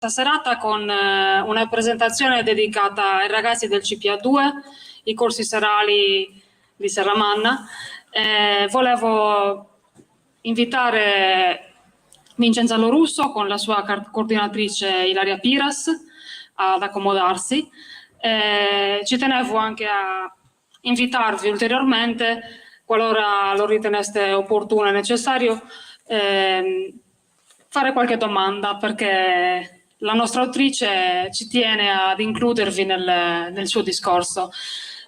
serata con una presentazione dedicata ai ragazzi del CPA2, i corsi serali di Serramanna. Volevo invitare Vincenzo Lorusso con la sua coordinatrice Ilaria Piras ad accomodarsi. Ci tenevo anche a invitarvi ulteriormente, qualora lo riteneste opportuno e necessario, fare qualche domanda, perché la nostra autrice ci tiene ad includervi nel suo discorso.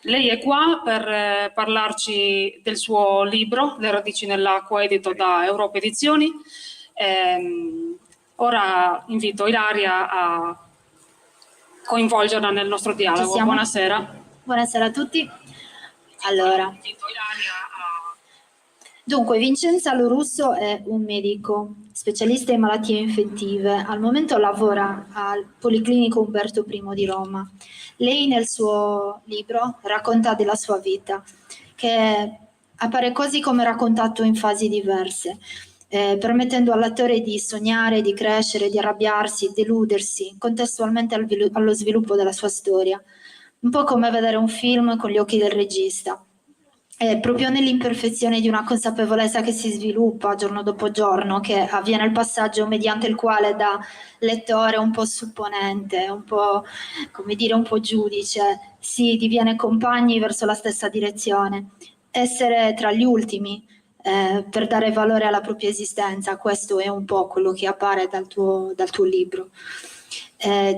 Lei è qua per parlarci del suo libro, Le radici nell'acqua, edito da Europa Edizioni. Ora invito Ilaria a coinvolgerla nel nostro dialogo. Buonasera. Buonasera a tutti. Allora, dunque, Vincenzo Lorusso è un medico specialista in malattie infettive. Al momento lavora al Policlinico Umberto I di Roma. Lei nel suo libro racconta della sua vita, che appare quasi come raccontato in fasi diverse, permettendo al lettore di sognare, di crescere, di arrabbiarsi, deludersi, contestualmente allo sviluppo della sua storia. Un po' come vedere un film con gli occhi del regista. È proprio nell'imperfezione di una consapevolezza che si sviluppa giorno dopo giorno che avviene il passaggio mediante il quale da lettore un po' supponente, un po', come dire, un po' giudice, si diviene compagni verso la stessa direzione. Essere tra gli ultimi per dare valore alla propria esistenza, questo è un po' quello che appare dal tuo libro.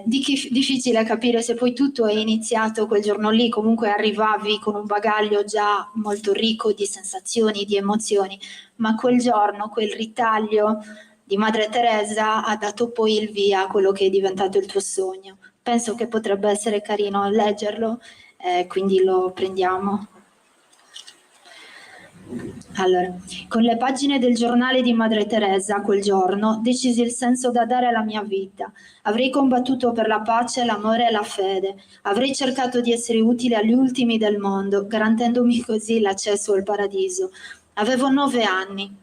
Difficile capire se poi tutto è iniziato quel giorno lì, comunque arrivavi con un bagaglio già molto ricco di sensazioni, di emozioni, ma quel giorno, quel ritaglio di Madre Teresa ha dato poi il via a quello che è diventato il tuo sogno. Penso che potrebbe essere carino leggerlo, quindi lo prendiamo. Allora, con le pagine del giornale di Madre Teresa quel giorno decisi il senso da dare alla mia vita. Avrei combattuto per la pace, l'amore e la fede. Avrei cercato di essere utile agli ultimi del mondo, garantendomi così l'accesso al paradiso. Avevo 9 anni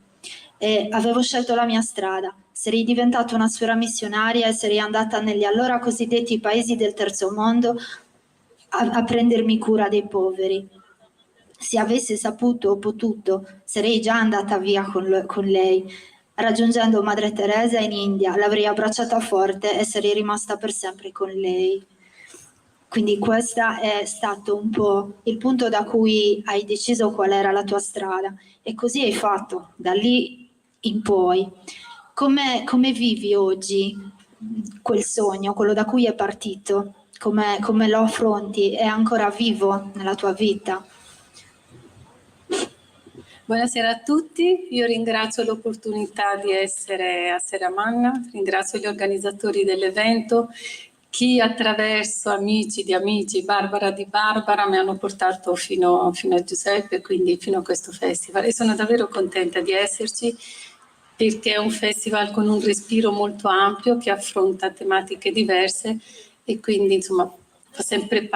e avevo scelto la mia strada. Sarei diventata una suora missionaria e sarei andata negli allora cosiddetti paesi del terzo mondo a prendermi cura dei poveri. Se avessi saputo o potuto, sarei già andata via con lei. Raggiungendo Madre Teresa in India, l'avrei abbracciata forte e sarei rimasta per sempre con lei. Quindi questo è stato un po' il punto da cui hai deciso qual era la tua strada. E così hai fatto, da lì in poi. Come vivi oggi quel sogno, quello da cui è partito? Come lo affronti? È ancora vivo nella tua vita? Buonasera a tutti, io ringrazio l'opportunità di essere a Serramanna, ringrazio gli organizzatori dell'evento, chi attraverso amici di amici, Barbara di Barbara, mi hanno portato fino a Giuseppe, quindi fino a questo festival, e sono davvero contenta di esserci perché è un festival con un respiro molto ampio che affronta tematiche diverse e quindi insomma fa sempre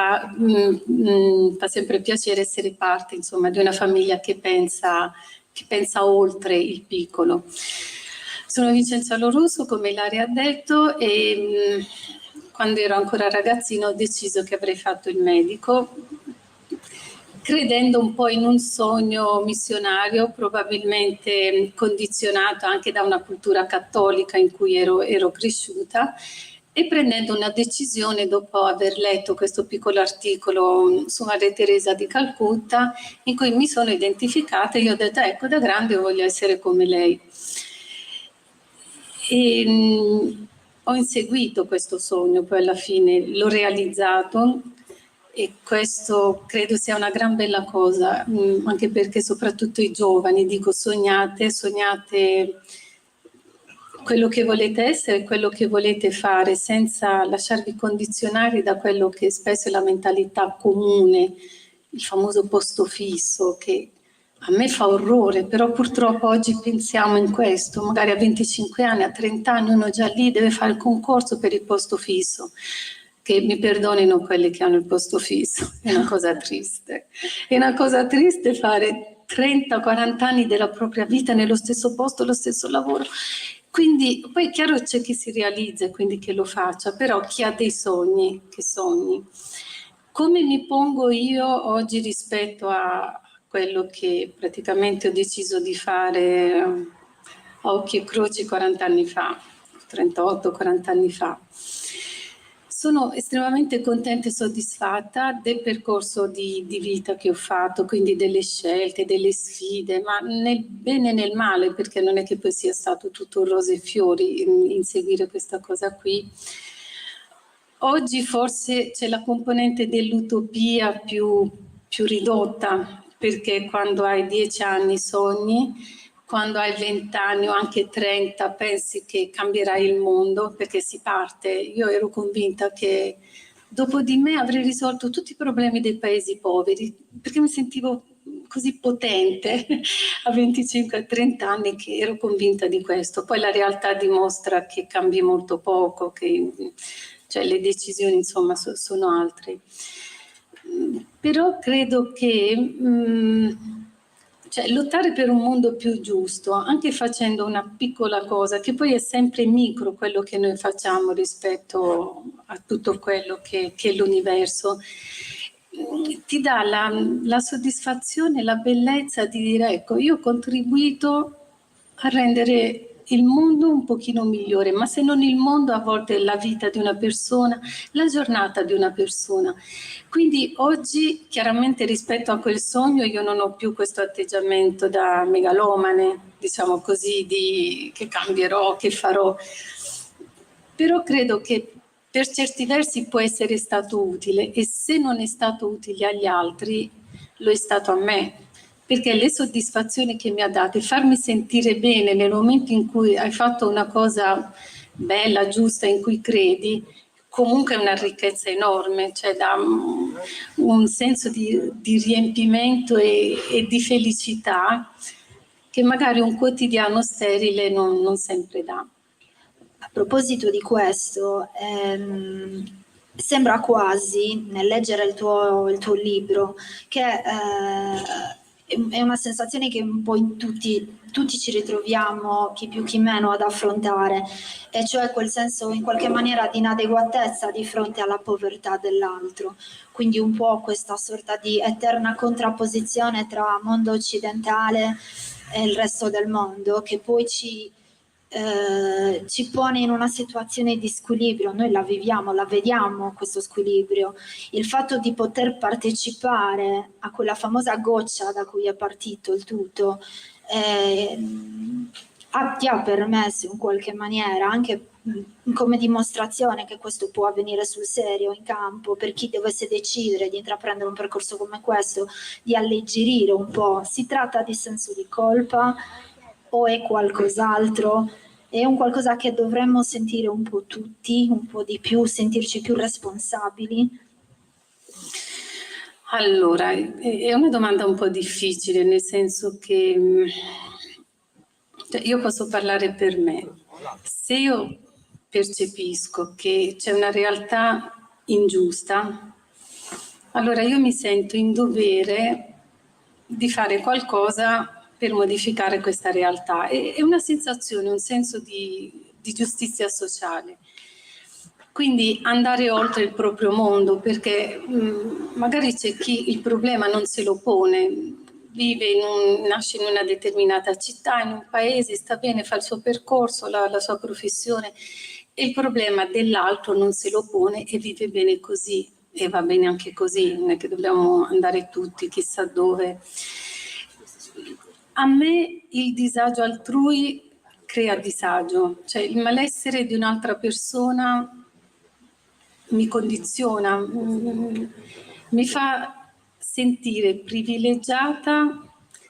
piacere essere parte, insomma, di una famiglia che pensa oltre il piccolo. Sono Vincenzo Lorusso, come Ilaria ha detto, e quando ero ancora ragazzino ho deciso che avrei fatto il medico, credendo un po' in un sogno missionario, probabilmente condizionato anche da una cultura cattolica in cui ero cresciuta, e prendendo una decisione dopo aver letto questo piccolo articolo su Madre Teresa di Calcutta in cui mi sono identificata e io ho detto ecco, da grande voglio essere come lei. E ho inseguito questo sogno, poi alla fine l'ho realizzato e questo credo sia una gran bella cosa, anche perché soprattutto i giovani, dico sognate quello che volete essere, quello che volete fare, senza lasciarvi condizionare da quello che spesso è la mentalità comune, il famoso posto fisso, che a me fa orrore, però purtroppo oggi pensiamo in questo, magari a 25 anni, a 30 anni uno già lì deve fare il concorso per il posto fisso, che mi perdonino quelli che hanno il posto fisso, è una cosa triste. È una cosa triste fare 30-40 anni della propria vita nello stesso posto, lo stesso lavoro. Quindi poi è chiaro c'è chi si realizza e quindi che lo faccia, però chi ha dei sogni, che sogni. Come mi pongo io oggi rispetto a quello che praticamente ho deciso di fare a occhi e croci 40 anni fa, 38-40 anni fa? Sono estremamente contenta e soddisfatta del percorso di vita che ho fatto, quindi delle scelte, delle sfide, ma nel bene e nel male, perché non è che poi sia stato tutto rose e fiori in seguire questa cosa qui. Oggi forse c'è la componente dell'utopia più ridotta, perché quando hai 10 anni sogni, quando hai 20 anni o anche 30 pensi che cambierai il mondo, perché si parte. Io ero convinta che dopo di me avrei risolto tutti i problemi dei paesi poveri, perché mi sentivo così potente a 25-30 anni che ero convinta di questo. Poi la realtà dimostra che cambi molto poco, che cioè, le decisioni insomma sono altre. Però credo che cioè, lottare per un mondo più giusto, anche facendo una piccola cosa, che poi è sempre micro quello che noi facciamo rispetto a tutto quello che è l'universo, ti dà la soddisfazione, la bellezza di dire ecco, io ho contribuito a rendere il mondo un pochino migliore, ma se non il mondo, a volte la vita di una persona, la giornata di una persona. Quindi oggi, chiaramente rispetto a quel sogno, io non ho più questo atteggiamento da megalomane, diciamo così, che cambierò, che farò. Però credo che per certi versi può essere stato utile e se non è stato utile agli altri, lo è stato a me, perché le soddisfazioni che mi ha dato e farmi sentire bene nel momento in cui hai fatto una cosa bella, giusta, in cui credi, comunque è una ricchezza enorme, cioè dà un senso di riempimento e di felicità che magari un quotidiano sterile non sempre dà. A proposito di questo, sembra quasi, nel leggere il tuo libro, che è una sensazione che un po' in tutti ci ritroviamo, chi più chi meno, ad affrontare, e cioè quel senso in qualche maniera di inadeguatezza di fronte alla povertà dell'altro. Quindi un po' questa sorta di eterna contrapposizione tra mondo occidentale e il resto del mondo, che poi ci pone in una situazione di squilibrio. Noi la viviamo, la vediamo questo squilibrio. Il fatto di poter partecipare a quella famosa goccia da cui è partito il tutto ti ha permesso in qualche maniera, anche come dimostrazione che questo può avvenire sul serio in campo, per chi dovesse decidere di intraprendere un percorso come questo, di alleggerire un po'. Si tratta di senso di colpa o è qualcos'altro? È un qualcosa che dovremmo sentire un po' tutti, un po' di più, sentirci più responsabili? Allora, è una domanda un po' difficile, nel senso che cioè, io posso parlare per me. Se io percepisco che c'è una realtà ingiusta, allora io mi sento in dovere di fare qualcosa per modificare questa realtà. È una sensazione, un senso di giustizia sociale. Quindi andare oltre il proprio mondo, perché magari c'è chi il problema non se lo pone, nasce in una determinata città, in un paese, sta bene, fa il suo percorso, la sua professione, e il problema dell'altro non se lo pone e vive bene così, e va bene anche così, non è che dobbiamo andare tutti chissà dove. A me il disagio altrui crea disagio, cioè il malessere di un'altra persona mi condiziona, mi fa sentire privilegiata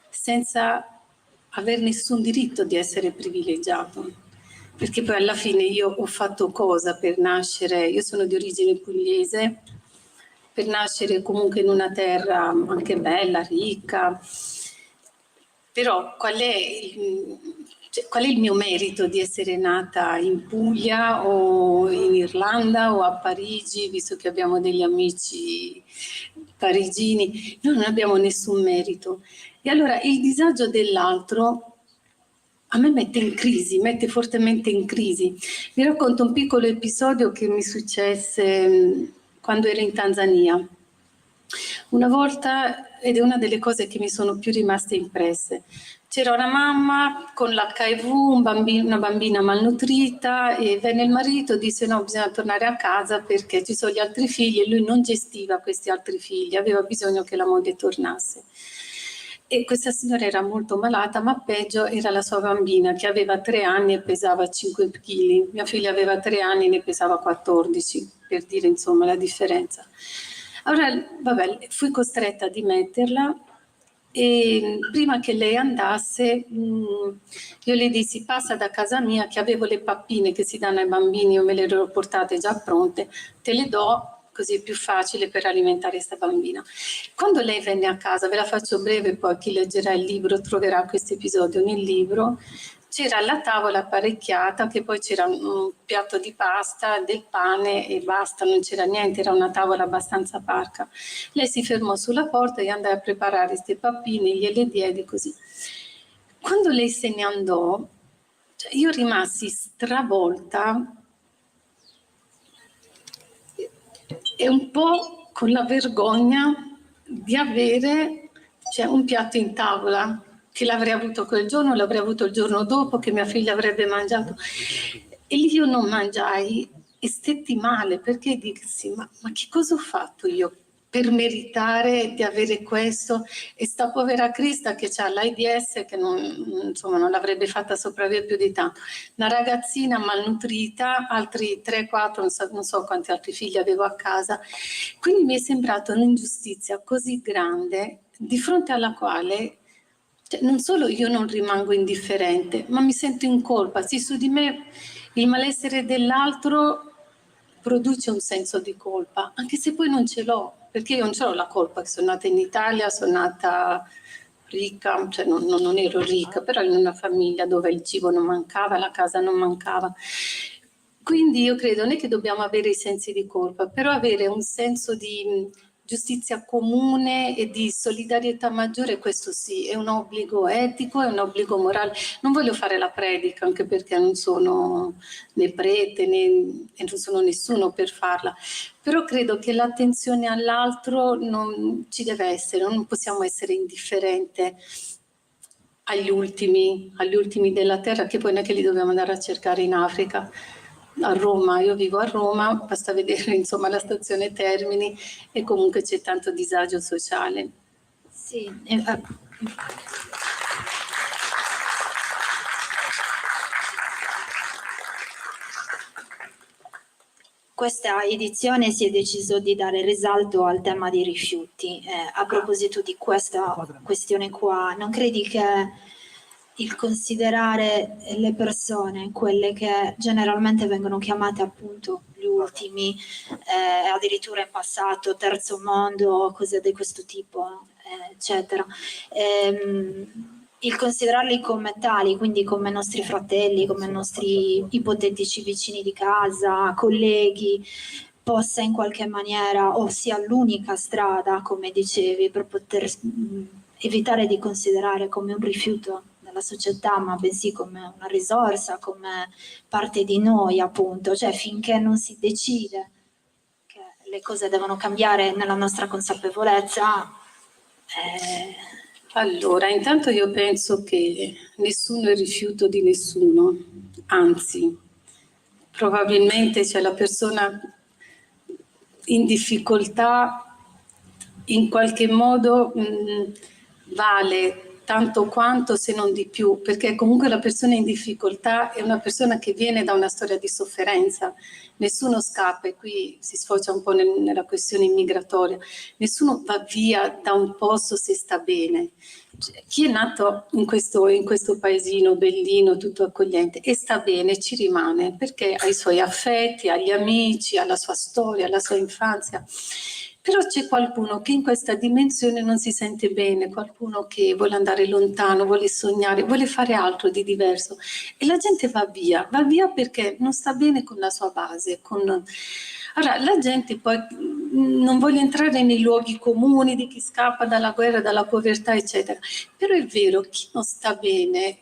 senza aver nessun diritto di essere privilegiato, perché poi alla fine io ho fatto cosa per nascere? Io sono di origine pugliese, per nascere comunque in una terra anche bella, ricca, però qual è il mio merito di essere nata in Puglia o in Irlanda o a Parigi, visto che abbiamo degli amici parigini? Noi non abbiamo nessun merito. E allora il disagio dell'altro a me mette in crisi, mette fortemente in crisi. Vi racconto un piccolo episodio che mi successe quando ero in Tanzania. Una volta, ed è una delle cose che mi sono più rimaste impresse, c'era una mamma con l'HIV, una bambina malnutrita, e venne il marito e disse no, bisogna tornare a casa perché ci sono gli altri figli, e lui non gestiva questi altri figli, aveva bisogno che la moglie tornasse. E questa signora era molto malata, ma peggio era la sua bambina che aveva 3 anni e pesava 5 kg. Mia figlia aveva 3 anni e ne pesava 14, per dire insomma la differenza. Allora, vabbè, fui costretta a dimetterla e prima che lei andasse io le dissi passa da casa mia che avevo le pappine che si danno ai bambini, io me le ero portate già pronte, te le do così è più facile per alimentare questa bambina. Quando lei venne a casa, ve la faccio breve, poi chi leggerà il libro troverà questo episodio nel libro, c'era la tavola apparecchiata, che poi c'era un piatto di pasta, del pane e basta, non c'era niente, era una tavola abbastanza parca. Lei si fermò sulla porta e andai a preparare queste pappine, gliele diedi così. Quando lei se ne andò, cioè io rimasi stravolta e un po' con la vergogna di avere un piatto in tavola, che l'avrei avuto quel giorno, l'avrei avuto il giorno dopo, che mia figlia avrebbe mangiato. E lì io non mangiai e stetti male, perché dissi, ma che cosa ho fatto io per meritare di avere questo? E sta povera Crista che ha l'AIDS, che non l'avrebbe fatta sopravvivere più di tanto. Una ragazzina malnutrita, altri 3-4, non so quanti altri figli avevo a casa. Quindi mi è sembrata un'ingiustizia così grande, di fronte alla quale non solo io non rimango indifferente, ma mi sento in colpa. Sì, su di me il malessere dell'altro produce un senso di colpa, anche se poi non ce l'ho, perché io non ce l'ho la colpa che sono nata in Italia, sono nata ricca, cioè non ero ricca, però in una famiglia dove il cibo non mancava, la casa non mancava. Quindi io credo non è che dobbiamo avere i sensi di colpa, però avere un senso di giustizia comune e di solidarietà maggiore, questo sì, è un obbligo etico, è un obbligo morale. Non voglio fare la predica, anche perché non sono né prete e non sono nessuno per farla, però credo che l'attenzione all'altro non ci deve essere, non possiamo essere indifferenti agli ultimi della terra, che poi non è che li dobbiamo andare a cercare in Africa. A Roma, io vivo a Roma, basta vedere insomma la stazione Termini e comunque c'è tanto disagio sociale. Sì, questa edizione si è deciso di dare risalto al tema dei rifiuti. A proposito di questa questione qua, non credi che il considerare le persone, quelle che generalmente vengono chiamate appunto gli ultimi, addirittura in passato terzo mondo, cose di questo tipo, eccetera, il considerarli come tali, quindi come nostri fratelli, come nostri ipotetici vicini di casa, colleghi, possa in qualche maniera, o sia l'unica strada, come dicevi, per poter evitare di considerare come un rifiuto della società, ma bensì come una risorsa, come parte di noi, appunto, cioè finché non si decide che le cose devono cambiare nella nostra consapevolezza. Allora, intanto io penso che nessuno è rifiuto di nessuno, anzi, probabilmente c'è la persona in difficoltà in qualche modo vale tanto quanto, se non di più, perché comunque la persona in difficoltà è una persona che viene da una storia di sofferenza, nessuno scappa, e qui si sfocia un po' nella questione immigratoria, nessuno va via da un posto se sta bene. Cioè, chi è nato in questo paesino bellino, tutto accogliente, e sta bene, ci rimane, perché ha i suoi affetti, ha gli amici, ha la sua storia, la sua infanzia. Però c'è qualcuno che in questa dimensione non si sente bene, qualcuno che vuole andare lontano, vuole sognare, vuole fare altro di diverso, e la gente va via perché non sta bene con la sua base. Allora, la gente poi, non voglio entrare nei luoghi comuni di chi scappa dalla guerra, dalla povertà, eccetera, però è vero, chi non sta bene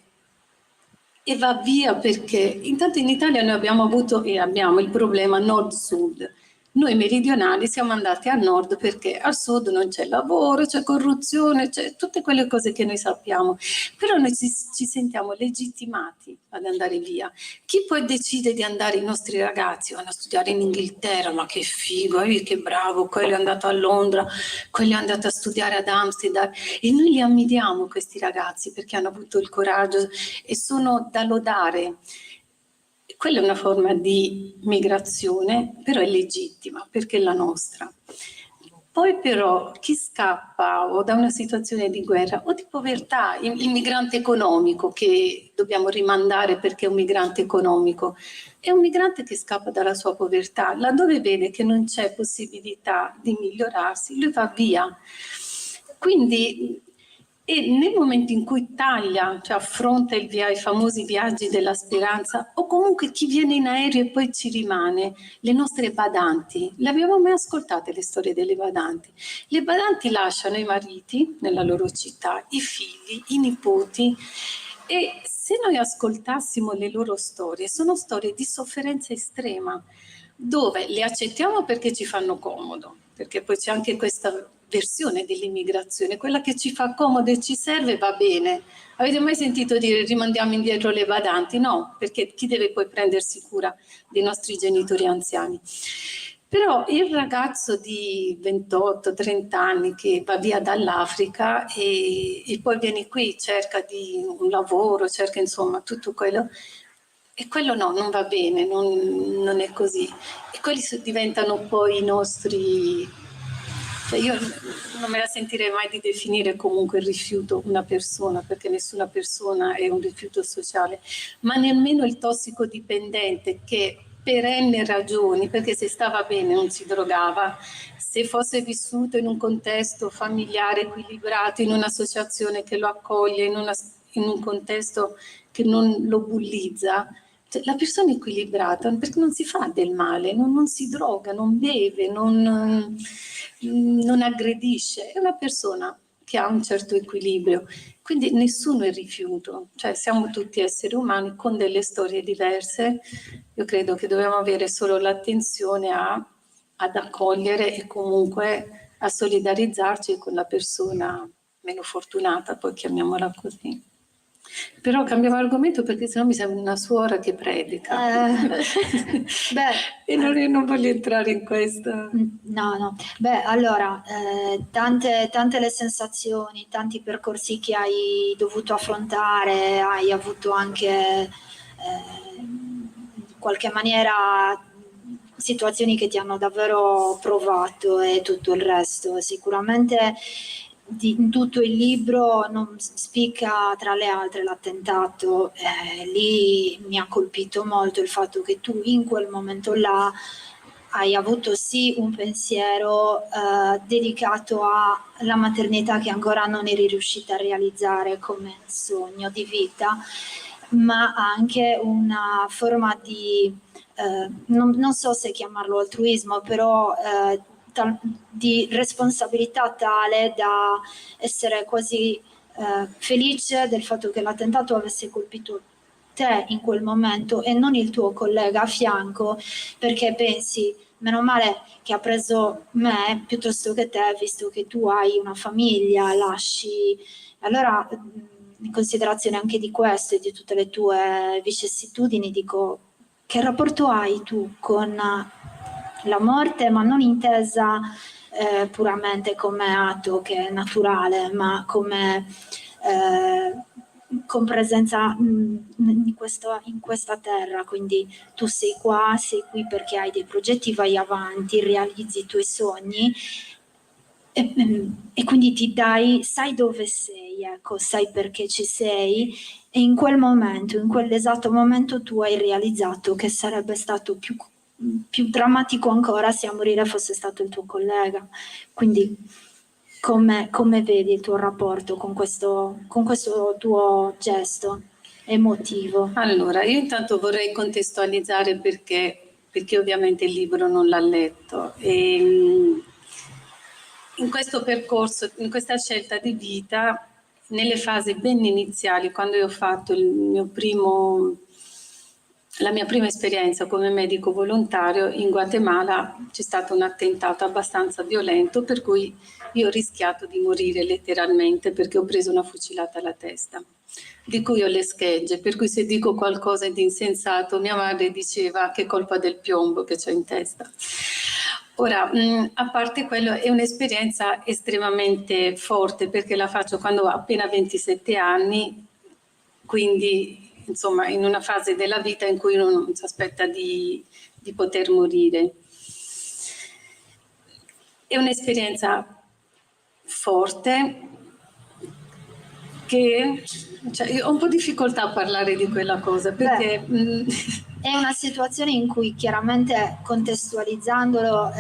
e va via perché intanto in Italia noi abbiamo avuto e abbiamo il problema nord-sud. Noi meridionali siamo andati a nord perché al sud non c'è lavoro, c'è corruzione, c'è tutte quelle cose che noi sappiamo, però noi ci sentiamo legittimati ad andare via. Chi poi decide di andare, i nostri ragazzi vanno a studiare in Inghilterra, ma che figo, che bravo, quello è andato a Londra, quello è andato a studiare ad Amsterdam, e noi li ammiriamo questi ragazzi perché hanno avuto il coraggio e sono da lodare. Quella è una forma di migrazione, però è legittima perché è la nostra. Poi però chi scappa o da una situazione di guerra o di povertà, il migrante economico che dobbiamo rimandare perché è un migrante economico, è un migrante che scappa dalla sua povertà, laddove vede che non c'è possibilità di migliorarsi, lui va via. Quindi e nel momento in cui taglia, cioè affronta i famosi viaggi della speranza, o comunque chi viene in aereo e poi ci rimane, le nostre badanti, le abbiamo mai ascoltate le storie delle badanti? Le badanti lasciano i mariti nella loro città, i figli, i nipoti, e se noi ascoltassimo le loro storie, sono storie di sofferenza estrema, dove le accettiamo perché ci fanno comodo, perché poi c'è anche questa versione dell'immigrazione, quella che ci fa comodo e ci serve va bene. Avete mai sentito dire rimandiamo indietro le badanti? No, perché chi deve poi prendersi cura dei nostri genitori anziani? Però il ragazzo di 28-30 anni che va via dall'Africa e poi viene qui, cerca di un lavoro, cerca insomma tutto quello, e quello no, non va bene, non è così. E quelli diventano poi i nostri... Cioè io non me la sentirei mai di definire comunque il rifiuto una persona, perché nessuna persona è un rifiuto sociale, ma nemmeno il tossicodipendente che per N ragioni, perché se stava bene non si drogava, se fosse vissuto in un contesto familiare equilibrato, in un'associazione che lo accoglie, in un contesto che non lo bullizza, cioè, la persona equilibrata perché non si fa del male, non si droga, non beve, non aggredisce, è una persona che ha un certo equilibrio, quindi nessuno è rifiuto, cioè siamo tutti esseri umani con delle storie diverse. Io credo che dobbiamo avere solo l'attenzione ad accogliere e comunque a solidarizzarci con la persona meno fortunata, poi chiamiamola così. Però cambiamo argomento perché sennò mi sembra una suora che predica. E non voglio entrare in questa. No. Beh, allora, tante le sensazioni, tanti percorsi che hai dovuto affrontare, hai avuto anche in qualche maniera situazioni che ti hanno davvero provato e tutto il resto. Sicuramente in tutto il libro non spicca tra le altre l'attentato, lì mi ha colpito molto il fatto che tu in quel momento là hai avuto sì un pensiero dedicato alla maternità che ancora non eri riuscita a realizzare come sogno di vita, ma anche una forma di, non so se chiamarlo altruismo, però di responsabilità tale da essere quasi felice del fatto che l'attentato avesse colpito te in quel momento e non il tuo collega a fianco, perché pensi meno male che ha preso me piuttosto che te, visto che tu hai una famiglia, lasci. Allora, in considerazione anche di questo e di tutte le tue vicissitudini, dico, che rapporto hai tu con la morte, ma non intesa puramente come atto che è naturale, ma come con presenza in questa terra, quindi tu sei qui perché hai dei progetti, vai avanti, realizzi i tuoi sogni e quindi ti dai, sai dove sei, ecco, sai perché ci sei e in quel momento, in quell'esatto momento tu hai realizzato che sarebbe stato più drammatico ancora se a morire fosse stato il tuo collega. Quindi come vedi il tuo rapporto con questo tuo gesto emotivo? Allora, io intanto vorrei contestualizzare perché ovviamente il libro non l'ha letto. In questo percorso, in questa scelta di vita, nelle fasi ben iniziali, quando io ho fatto la mia prima esperienza come medico volontario in Guatemala, c'è stato un attentato abbastanza violento per cui io ho rischiato di morire letteralmente perché ho preso una fucilata alla testa, di cui ho le schegge, per cui se dico qualcosa di insensato mia madre diceva che è colpa del piombo che c'ho in testa. Ora, a parte quello, è un'esperienza estremamente forte perché la faccio quando ho appena 27 anni, quindi insomma in una fase della vita in cui uno non si aspetta di poter morire. È un'esperienza forte che io ho un po' difficoltà a parlare di quella cosa perché è una situazione in cui chiaramente contestualizzandolo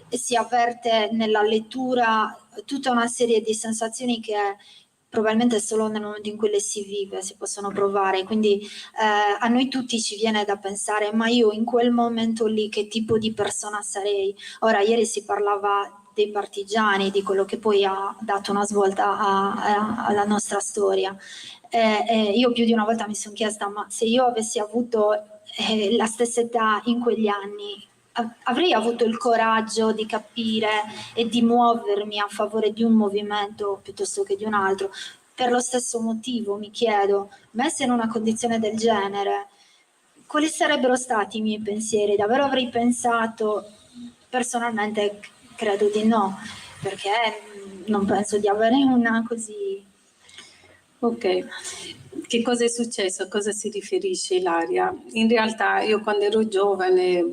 si avverte nella lettura tutta una serie di sensazioni che probabilmente solo nel momento in cui le si vive si possono provare, quindi a noi tutti ci viene da pensare ma io in quel momento lì che tipo di persona sarei? Ora ieri si parlava dei partigiani, di quello che poi ha dato una svolta alla nostra storia. Io più di una volta mi sono chiesta ma se io avessi avuto la stessa età in quegli anni avrei avuto il coraggio di capire e di muovermi a favore di un movimento piuttosto che di un altro. Per lo stesso motivo mi chiedo, messa in una condizione del genere, quali sarebbero stati i miei pensieri? Davvero avrei pensato? Personalmente credo di no, perché non penso di avere una così... Ok, che cosa è successo? A cosa si riferisce Ilaria? In realtà io quando ero giovane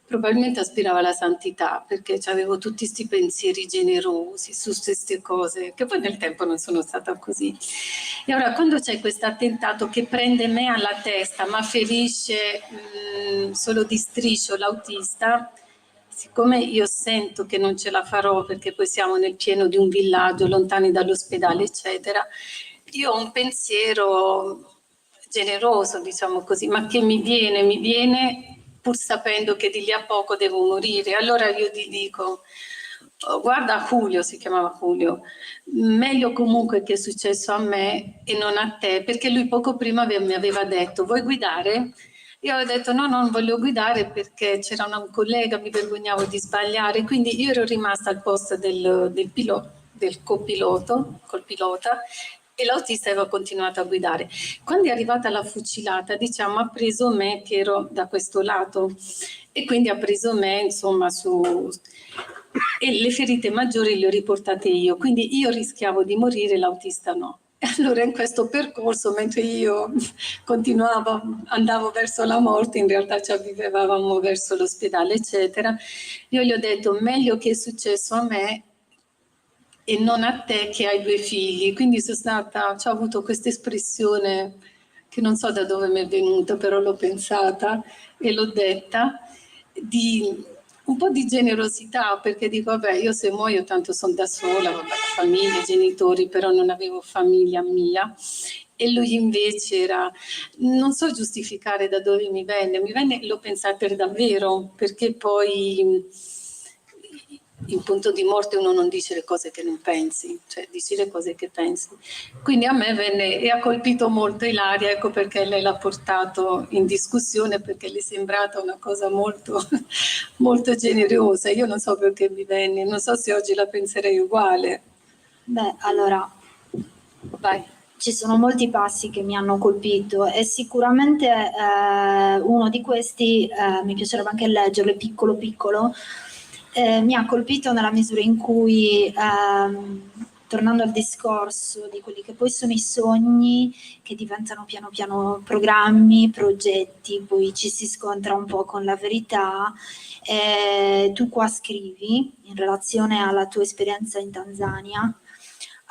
probabilmente aspiravo alla santità perché avevo tutti questi pensieri generosi su queste cose che poi nel tempo non sono stata così. E ora quando c'è questo attentato che prende me alla testa ma ferisce solo di striscio l'autista, siccome io sento che non ce la farò perché poi siamo nel pieno di un villaggio, lontani dall'ospedale, eccetera, io ho un pensiero generoso, diciamo così, ma che mi viene pur sapendo che di lì a poco devo morire. Allora io ti dico, guarda Julio, si chiamava Julio, meglio comunque che è successo a me e non a te, perché lui poco prima mi aveva detto, vuoi guidare? Io ho detto no, non voglio guidare perché c'era una collega, mi vergognavo di sbagliare, quindi io ero rimasta al posto del col pilota, e l'autista aveva continuato a guidare. Quando è arrivata la fucilata, diciamo, ha preso me che ero da questo lato e quindi ha preso me, insomma, e le ferite maggiori le ho riportate io, quindi io rischiavo di morire, l'autista no. Allora in questo percorso, mentre io andavo verso la morte, in realtà ci vivevamo verso l'ospedale, eccetera, io gli ho detto meglio che è successo a me e non a te che hai 2 figli. Quindi ho avuto questa espressione che non so da dove mi è venuta, però l'ho pensata e l'ho detta, di un po' di generosità, perché dico, vabbè, io se muoio tanto sono da sola, vabbè, famiglia, genitori, però non avevo famiglia mia. E lui invece non so giustificare da dove mi venne, l'ho pensato per davvero, perché poi in punto di morte uno non dice le cose che non pensi, cioè dici le cose che pensi. Quindi a me venne e ha colpito molto Ilaria, ecco perché lei l'ha portato in discussione, perché le è sembrata una cosa molto, molto generosa. Io non so perché mi venne, non so se oggi la penserei uguale. Beh, allora, vai. Ci sono molti passi che mi hanno colpito e sicuramente uno di questi, mi piacerebbe anche leggerlo, piccolo piccolo, mi ha colpito nella misura in cui, tornando al discorso di quelli che poi sono i sogni, che diventano piano piano programmi, progetti, poi ci si scontra un po' con la verità. Tu qua scrivi, in relazione alla tua esperienza in Tanzania,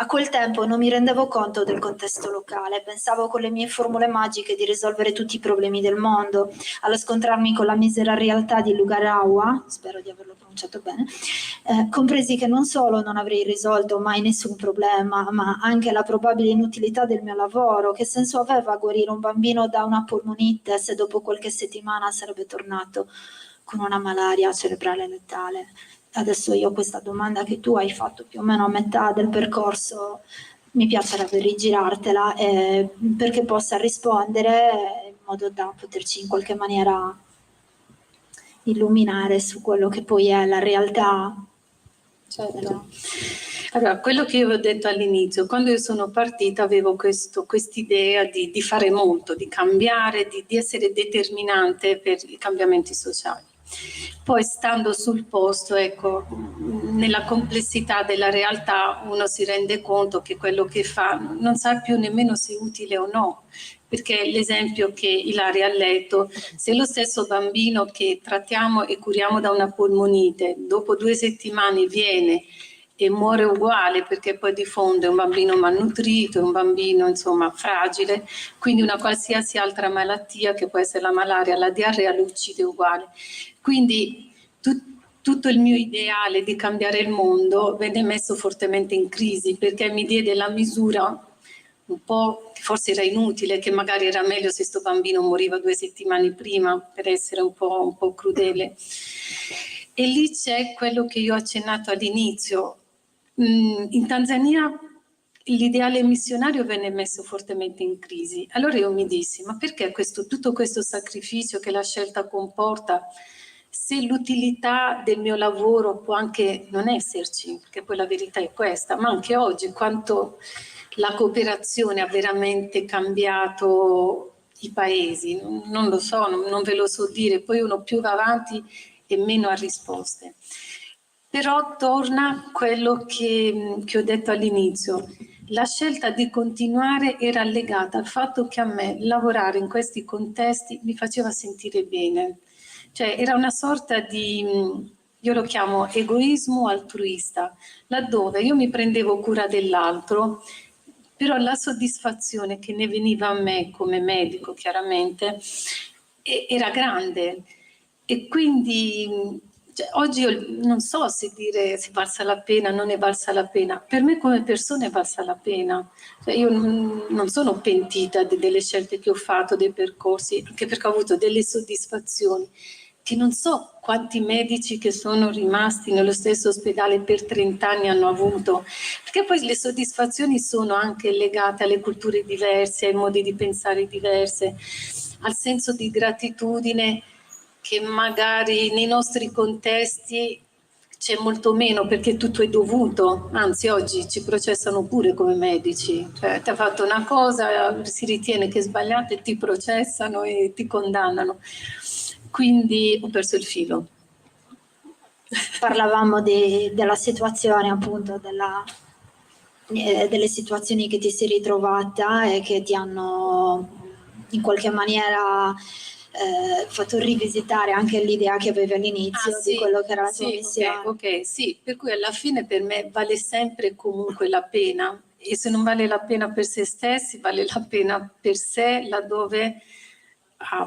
a quel tempo non mi rendevo conto del contesto locale, pensavo con le mie formule magiche di risolvere tutti i problemi del mondo. Allo scontrarmi con la misera realtà di Lugarawa, spero di averlo pronunciato bene, compresi che non solo non avrei risolto mai nessun problema, ma anche la probabile inutilità del mio lavoro. Che senso aveva guarire un bambino da una polmonite se dopo qualche settimana sarebbe tornato con una malaria cerebrale letale? adesso io questa domanda che tu hai fatto più o meno a metà del percorso, mi piacerebbe rigirartela perché possa rispondere in modo da poterci in qualche maniera illuminare su quello che poi è la realtà. Certo. Allora, quello che io avevo detto all'inizio, quando io sono partita avevo quest'idea di fare molto, di cambiare, di essere determinante per i cambiamenti sociali. Poi stando sul posto, ecco, nella complessità della realtà uno si rende conto che quello che fa non sa più nemmeno se è utile o no, perché l'esempio che Ilaria ha letto, se lo stesso bambino che trattiamo e curiamo da una polmonite, dopo 2 settimane viene e muore uguale perché poi diffonde un bambino malnutrito, un bambino insomma fragile, quindi una qualsiasi altra malattia che può essere la malaria, la diarrea lo uccide uguale. Quindi tutto il mio ideale di cambiare il mondo venne messo fortemente in crisi perché mi diede la misura un po' che forse era inutile, che magari era meglio se sto bambino moriva 2 settimane prima, per essere un po' crudele. E lì c'è quello che io ho accennato all'inizio. In Tanzania l'ideale missionario venne messo fortemente in crisi. Allora io mi dissi, ma perché tutto questo sacrificio che la scelta comporta, se l'utilità del mio lavoro può anche non esserci, perché poi la verità è questa, ma anche oggi quanto la cooperazione ha veramente cambiato i paesi, non lo so, non ve lo so dire, poi uno più va avanti e meno ha risposte. Però torna quello che ho detto all'inizio, la scelta di continuare era legata al fatto che a me lavorare in questi contesti mi faceva sentire bene, cioè era una sorta di, io lo chiamo egoismo altruista, laddove io mi prendevo cura dell'altro, però la soddisfazione che ne veniva a me come medico chiaramente era grande e quindi cioè, oggi io non so se dire se valsa la pena, non è valsa la pena, per me come persona è valsa la pena, cioè, io non sono pentita delle scelte che ho fatto, dei percorsi, anche perché ho avuto delle soddisfazioni che non so quanti medici che sono rimasti nello stesso ospedale per 30 anni hanno avuto, perché poi le soddisfazioni sono anche legate alle culture diverse, ai modi di pensare diverse, al senso di gratitudine che magari nei nostri contesti c'è molto meno perché tutto è dovuto, anzi oggi ci processano pure come medici, cioè ti ha fatto una cosa, si ritiene che è sbagliata e ti processano e ti condannano. Quindi ho perso il filo. Parlavamo della situazione, appunto, delle situazioni che ti sei ritrovata e che ti hanno in qualche maniera fatto rivisitare anche l'idea che avevi all'inizio di quello che era la tua missione. Ok, sì, per cui alla fine per me vale sempre comunque la pena e se non vale la pena per se stessi, vale la pena per sé laddove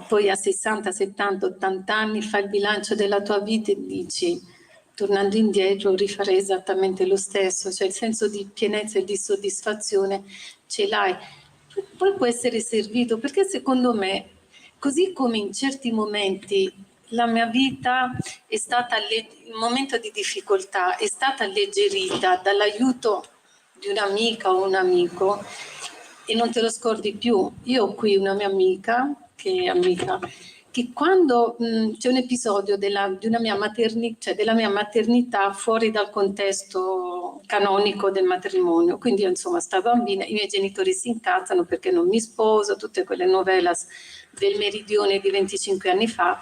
poi a 60, 70, 80 anni fai il bilancio della tua vita e dici tornando indietro rifarei esattamente lo stesso, cioè il senso di pienezza e di soddisfazione ce l'hai. Poi può essere servito perché secondo me, così come in certi momenti la mia vita è stata, in un momento di difficoltà, è stata alleggerita dall'aiuto di un'amica o un amico e non te lo scordi più. Io ho qui una mia amica, che quando c'è un episodio di una mia cioè della mia maternità fuori dal contesto canonico del matrimonio, quindi io, insomma sta bambina, i miei genitori si incazzano perché non mi sposo, tutte quelle novellas del meridione di 25 anni fa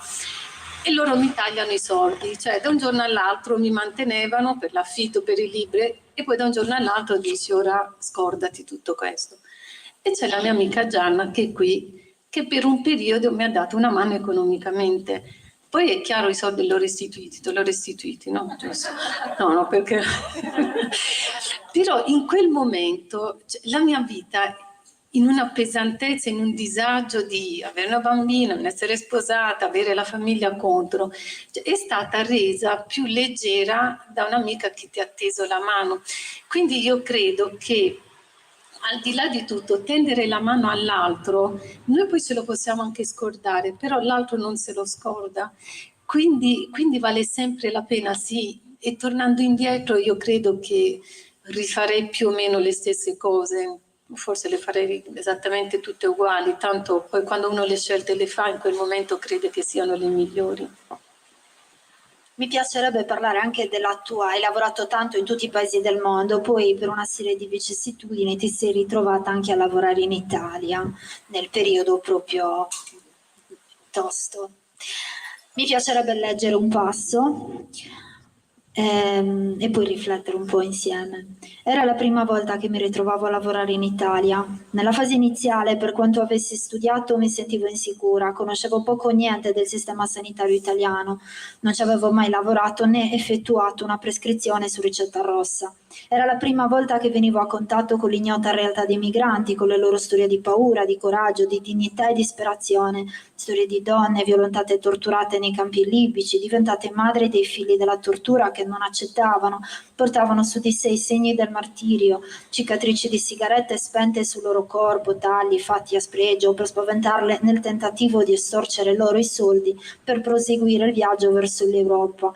e loro mi tagliano i soldi, cioè da un giorno all'altro mi mantenevano per l'affitto, per i libri e poi da un giorno all'altro dici ora scordati tutto questo. E c'è la mia amica Gianna che è qui, che per un periodo mi ha dato una mano economicamente. Poi è chiaro i soldi l'ho restituiti, no? No, perché... Però in quel momento cioè, la mia vita in una pesantezza, in un disagio di avere una bambina, non essere sposata, avere la famiglia contro, cioè, è stata resa più leggera da un'amica che ti ha teso la mano. Quindi io credo che al di là di tutto, tendere la mano all'altro, noi poi ce lo possiamo anche scordare, però l'altro non se lo scorda. quindi vale sempre la pena, sì. E tornando indietro io credo che rifarei più o meno le stesse cose, forse le farei esattamente tutte uguali, tanto poi quando uno le scelte le fa in quel momento crede che siano le migliori. Mi piacerebbe parlare anche della tua, hai lavorato tanto in tutti i paesi del mondo, poi per una serie di vicissitudini ti sei ritrovata anche a lavorare in Italia, nel periodo proprio tosto. Mi piacerebbe leggere un passo e poi riflettere un po' insieme. Era la prima volta che mi ritrovavo a lavorare in Italia. Nella fase iniziale, per quanto avessi studiato, mi sentivo insicura, conoscevo poco o niente del sistema sanitario italiano, non ci avevo mai lavorato né effettuato una prescrizione su ricetta rossa. Era la prima volta che venivo a contatto con l'ignota realtà dei migranti, con le loro storie di paura, di coraggio, di dignità e disperazione, storie di donne violentate e torturate nei campi libici, diventate madri dei figli della tortura che non accettavano, portavano su di sé i segni del martirio, cicatrici di sigarette spente sul loro corpo, tagli fatti a spregio per spaventarle nel tentativo di estorcere loro i soldi per proseguire il viaggio verso l'Europa.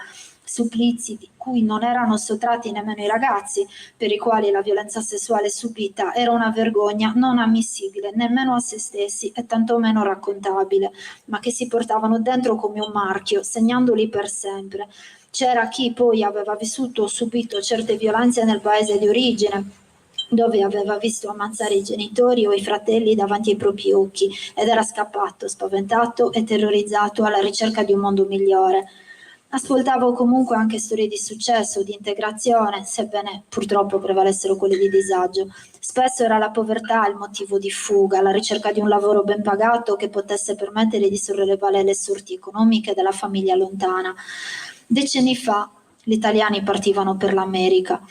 Supplizi di cui non erano sottratti nemmeno i ragazzi, per i quali la violenza sessuale subita era una vergogna non ammissibile nemmeno a se stessi e tantomeno raccontabile, ma che si portavano dentro come un marchio, segnandoli per sempre. C'era chi poi aveva vissuto o subito certe violenze nel paese di origine, dove aveva visto ammazzare i genitori o i fratelli davanti ai propri occhi ed era scappato, spaventato e terrorizzato alla ricerca di un mondo migliore. Ascoltavo comunque anche storie di successo, di integrazione, sebbene purtroppo prevalessero quelle di disagio. Spesso era la povertà il motivo di fuga, la ricerca di un lavoro ben pagato che potesse permettere di sollevare le sorti economiche della famiglia lontana. Decenni fa gli italiani partivano per l'America.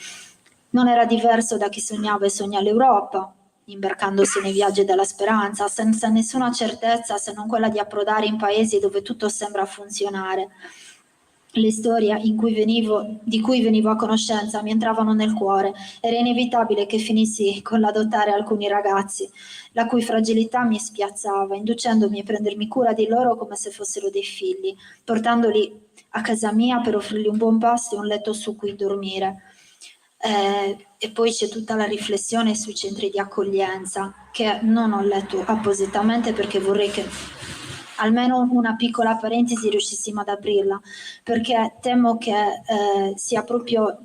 Non era diverso da chi sognava e sogna l'Europa, imbarcandosi nei viaggi della speranza, senza nessuna certezza se non quella di approdare in paesi dove tutto sembra funzionare. Le storie di cui venivo a conoscenza mi entravano nel cuore. Era inevitabile che finissi con l'adottare alcuni ragazzi, la cui fragilità mi spiazzava, inducendomi a prendermi cura di loro come se fossero dei figli, portandoli a casa mia per offrirgli un buon pasto e un letto su cui dormire. E poi c'è tutta la riflessione sui centri di accoglienza, che non ho letto appositamente perché vorrei che almeno una piccola parentesi riuscissimo ad aprirla, perché temo che sia proprio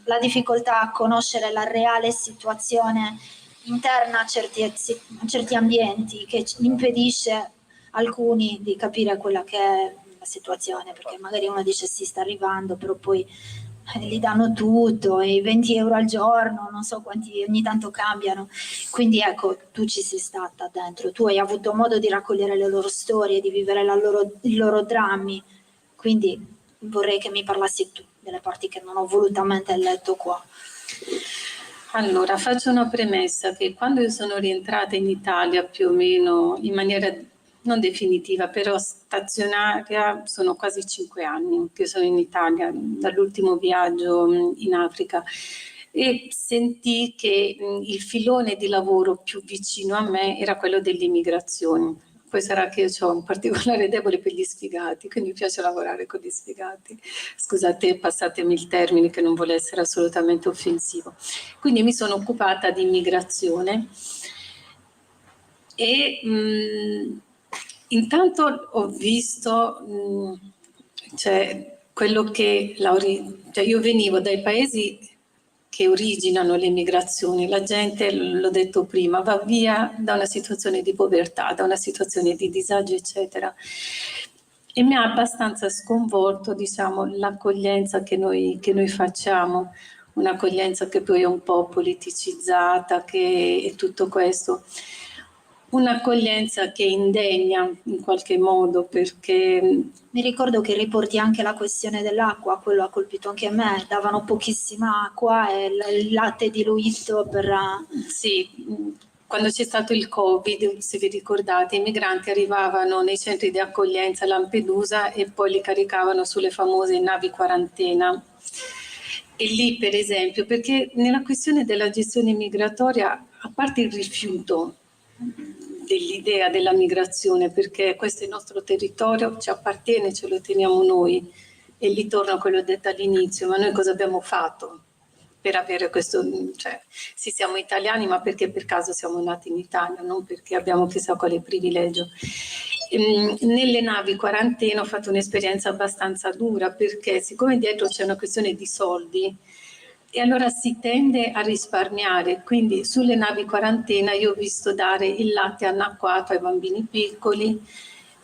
la difficoltà a conoscere la reale situazione interna a certi ambienti che impedisce alcuni di capire quella che è la situazione, perché magari uno dice sì, sta arrivando, però poi gli danno tutto e i 20 euro al giorno, non so quanti ogni tanto cambiano. Quindi ecco, tu ci sei stata dentro, tu hai avuto modo di raccogliere le loro storie, di vivere i loro drammi, quindi vorrei che mi parlassi tu delle parti che non ho volutamente letto qua. Allora, faccio una premessa che quando io sono rientrata in Italia più o meno in maniera non definitiva, però stazionaria, sono quasi 5 anni che sono in Italia, dall'ultimo viaggio in Africa, e sentii che il filone di lavoro più vicino a me era quello dell'immigrazione. Poi sarà che io ho un particolare debole per gli sfigati, quindi mi piace lavorare con gli sfigati. Scusate, passatemi il termine che non vuole essere assolutamente offensivo. Quindi mi sono occupata di immigrazione e intanto ho visto cioè, quello che cioè io venivo dai paesi che originano le migrazioni, la gente, l'ho detto prima, va via da una situazione di povertà, da una situazione di disagio, eccetera. E mi ha abbastanza sconvolto, diciamo, l'accoglienza che noi facciamo, un'accoglienza che poi è un po' politicizzata, che è tutto questo. Un'accoglienza che indegna in qualche modo, perché mi ricordo che riporti anche la questione dell'acqua, quello ha colpito anche me, davano pochissima acqua e il latte diluito per... Sì, quando c'è stato il Covid, se vi ricordate, i migranti arrivavano nei centri di accoglienza a Lampedusa e poi li caricavano sulle famose navi quarantena. E lì, per esempio, perché nella questione della gestione migratoria, a parte il rifiuto dell'idea della migrazione, perché questo è il nostro territorio, ci appartiene, ce lo teniamo noi. E lì torno a quello detto all'inizio, ma noi cosa abbiamo fatto per avere questo, cioè, sì siamo italiani, ma perché per caso siamo nati in Italia, non perché abbiamo chissà quale privilegio. Nelle navi quarantena ho fatto un'esperienza abbastanza dura, perché siccome dietro c'è una questione di soldi, e allora si tende a risparmiare, quindi sulle navi quarantena io ho visto dare il latte annacquato ai bambini piccoli,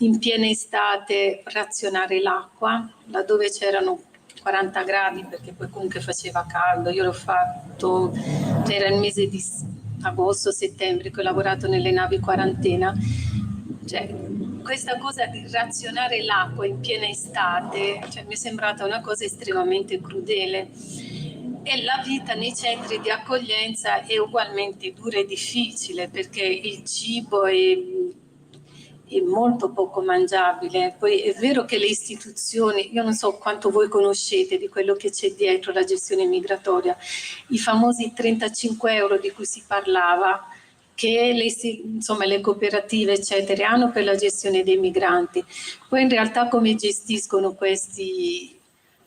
in piena estate razionare l'acqua, laddove c'erano 40 gradi, perché poi comunque faceva caldo, io l'ho fatto, era il mese di agosto, settembre che ho lavorato nelle navi quarantena, cioè questa cosa di razionare l'acqua in piena estate, cioè, mi è sembrata una cosa estremamente crudele. E la vita nei centri di accoglienza è ugualmente dura e difficile, perché il cibo è molto poco mangiabile. Poi è vero che le istituzioni, io non so quanto voi conoscete di quello che c'è dietro la gestione migratoria, i famosi 35 euro di cui si parlava, che le cooperative eccetera hanno per la gestione dei migranti. Poi in realtà come gestiscono questi,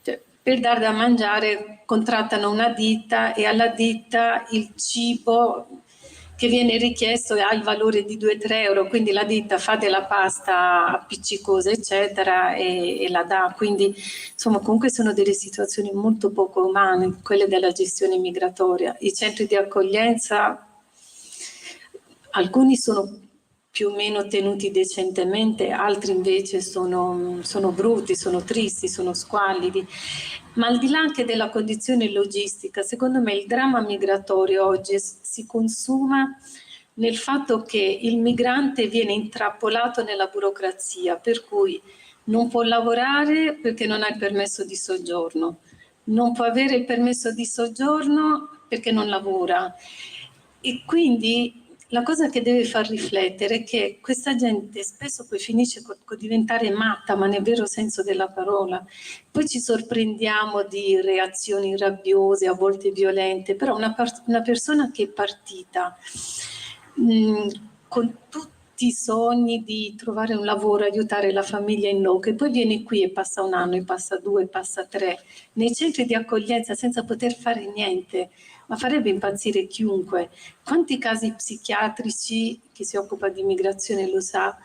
cioè, per dar da mangiare contrattano una ditta e alla ditta il cibo che viene richiesto ha il valore di 2-3 euro, quindi la ditta fa della pasta appiccicosa eccetera e la dà, quindi insomma comunque sono delle situazioni molto poco umane quelle della gestione migratoria. I centri di accoglienza, alcuni sono più o meno tenuti decentemente, altri invece sono brutti, sono tristi, sono squallidi. Ma al di là anche della condizione logistica, secondo me il dramma migratorio oggi si consuma nel fatto che il migrante viene intrappolato nella burocrazia, per cui non può lavorare perché non ha il permesso di soggiorno, non può avere il permesso di soggiorno perché non lavora. E quindi la cosa che deve far riflettere è che questa gente spesso poi finisce con diventare matta, ma nel vero senso della parola. Poi ci sorprendiamo di reazioni rabbiose, a volte violente, però una persona che è partita con tutti i sogni di trovare un lavoro, aiutare la famiglia in loco, e poi viene qui e passa 1 anno, e passa 2, e passa 3, nei centri di accoglienza senza poter fare niente, ma farebbe impazzire chiunque. Quanti casi psichiatrici, chi si occupa di immigrazione lo sa,